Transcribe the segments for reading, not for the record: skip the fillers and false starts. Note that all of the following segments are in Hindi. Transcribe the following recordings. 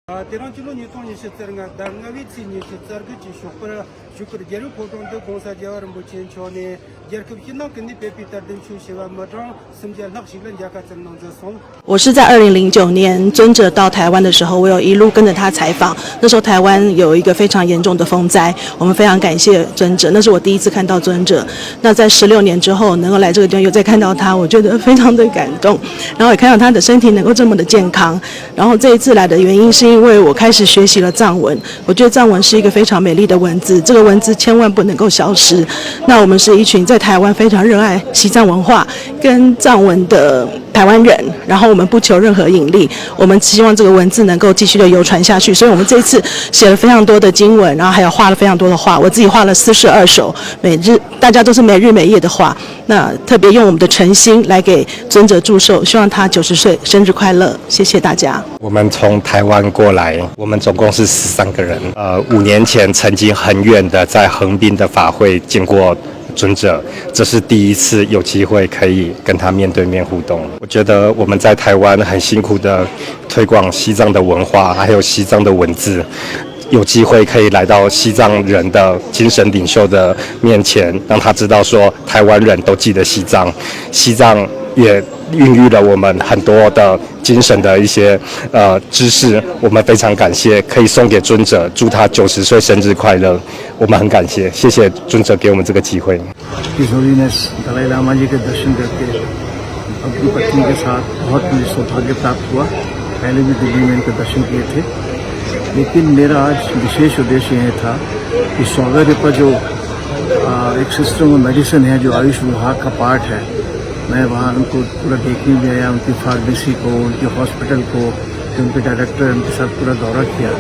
대란질로 니통이 시절가 당가위 진이 시절그 지쇼퍼 슈퍼 제로 포톤도 공사 자와를 못친 전에 제급 희나 근데 베피터든 추시와 마정 심지어 낚시는 약간 농자송。我是在2009年尊者到台湾的时候，我有一路跟着他采访。那时候台湾有一个非常严重的风灾，我们非常感谢尊者。那是我第一次看到尊者。那在16年之后能够来这个地方又再看到他，我觉得非常的感动。然后也看到他的身体能够这么的健康。然后这一次来的原因是因为我开始学习了藏文，我觉得藏文是一个非常美丽的文字，这个文字千万不能够消失。那我们是一群在台湾非常热爱西藏文化跟藏文的台湾人，然后我们不求任何盈利，我们希望这个文字能够继续的流传下去。所以我们这一次写了非常多的经文，然后还有画了非常多的画，我自己画了42首，大家都是每日每夜的画。那特别用我们的诚心来给尊者祝寿，希望他90岁生日快乐，谢谢大家。我们从台湾过来，我们总共是13个人。5年前曾经很远的在横滨的法会见过尊者，这是第一次有机会可以跟他面对面互动。我觉得我们在台湾很辛苦的推广西藏的文化，还有西藏的文字，有机会可以来到西藏人的精神领袖的面前，让他知道说台湾人都记得西藏，西藏也孕育了我们很多的精神的一些知识，我们非常感谢，可以送给尊者，祝他90岁生日快乐。我们很感谢，谢谢尊者给我们这个机会。दलाई लामा जी के दर्शन करके अपनी पत्नी के साथ बहुत मुझे सौभाग्य प्राप्त हुआ। पहले भी दिल्ली में इनके दर्शन किए थे, लेकिन मेरा आज विशेष उद्देश्य यह था कि स्वागत पर जो एक सिस्टम ऑफ मेडिसिन है, जो आयुष विभाग का पार्ट है, मैं वहाँ उनको पूरा देखने भी आया, उनकी फार्मेसी को, उनके हॉस्पिटल को, उनके डायरेक्टर, उनके साथ पूरा दौरा किया।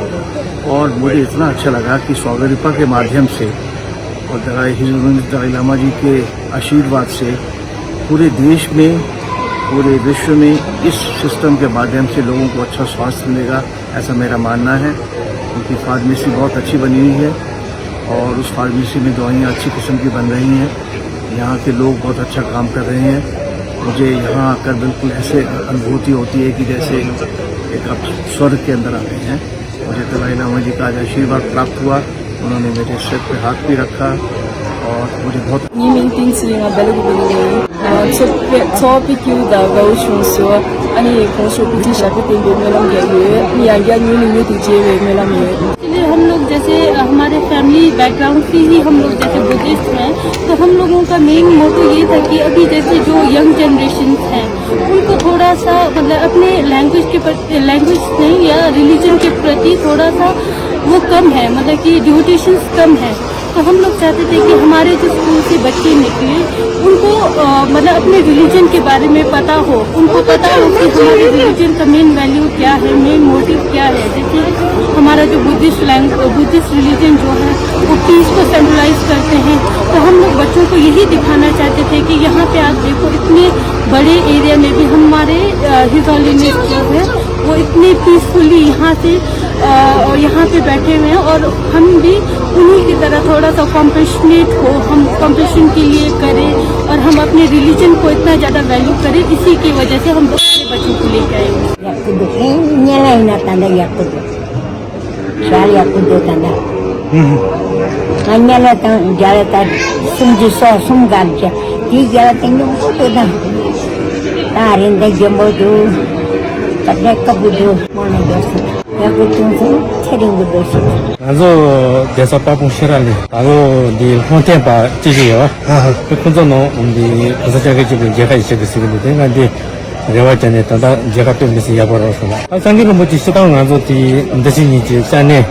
और मुझे इतना अच्छा लगा कि स्वागत के माध्यम से और दलाई लामा जी के आशीर्वाद से पूरे देश में, पूरे विश्व में इस सिस्टम के माध्यम से लोगों को अच्छा स्वास्थ्य मिलेगा, ऐसा मेरा मानना है। उनकी फार्मेसी बहुत अच्छी बनी हुई है और उस फार्मेसी में दवाइयाँ अच्छी किस्म की बन रही हैं। यहाँ के लोग बहुत अच्छा काम कर रहे हैं। मुझे यहाँ आकर बिल्कुल ऐसे अनुभूति होती है कि जैसे एक आप स्वर्ग के अंदर आ गए हैं। मुझे दलाई लामा जी का आज आशीर्वाद प्राप्त हुआ, उन्होंने मेरे सिर पे हाथ भी रखा और मुझे बहुत हम लोग जैसे हमारे फैमिली बैकग्राउंड से ही हम लोग जैसे बुद्धिस्ट हैं, तो हम लोगों का मेन मोटो ये था कि अभी जैसे जो यंग जनरेशन हैं उनको थोड़ा सा मतलब अपने लैंग्वेज नहीं या रिलीजन के प्रति थोड़ा सा वो कम है, मतलब कि डिवोटेशंस कम है। तो हम लोग चाहते थे कि हमारे जो स्कूल से बच्चे निकले उनको मतलब अपने रिलीजन के बारे में पता हो, उनको पता हो कि हमारे रिलीजन का मेन वैल्यू क्या है, मेन मोटिव क्या है। जैसे हमारा जो बुद्धिस्ट रिलीजन जो है वो पीस को सिंबलाइज करते हैं, तो हम लोग बच्चों को यही दिखाना चाहते थे कि यहाँ पे आप देखो इतने बड़े एरिया में भी हमारे हिज होलीनेस जो है वो इतने पीसफुली यहाँ पे बैठे हुए हैं और हम भी उन्हीं की तरह थोड़ा सा कॉम्पैशनेट हो, हम कॉम्पैशन के लिए करें और हम अपने रिलीजन को इतना ज़्यादा वैल्यू करें। इसी की वजह से हम लोग अपने बच्चों को लेकर आए हैं। 나도 대사 빠봉 싫어할래. 나도 네 혼자 봐 지지요. 그래서 너 우리 부서장의 집에 제가 있어야 되는데 내가 이제 내가 전에 단다 제가 때문에 야버려서. 아 상기는 뭐 지시당 나도 디 대신이 전에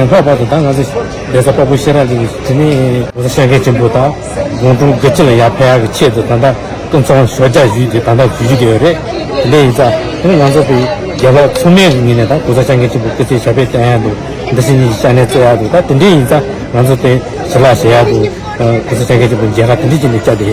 봐봐도 당가서 대사 빠봉 싫어할래. 전에 부서장의 집보다 공동 거치를 야패하게 치에도 단다 좀 소자 유지 단다 유지되어래. 근데 이제 그런 가서 제가 소매중이네다 고사장에 좀 그때 잡을 때야도 대신이 전에 줘야도 다 근데 이제 완전 때 살아셔야도 고사장에 좀 제가 들리지 못 자대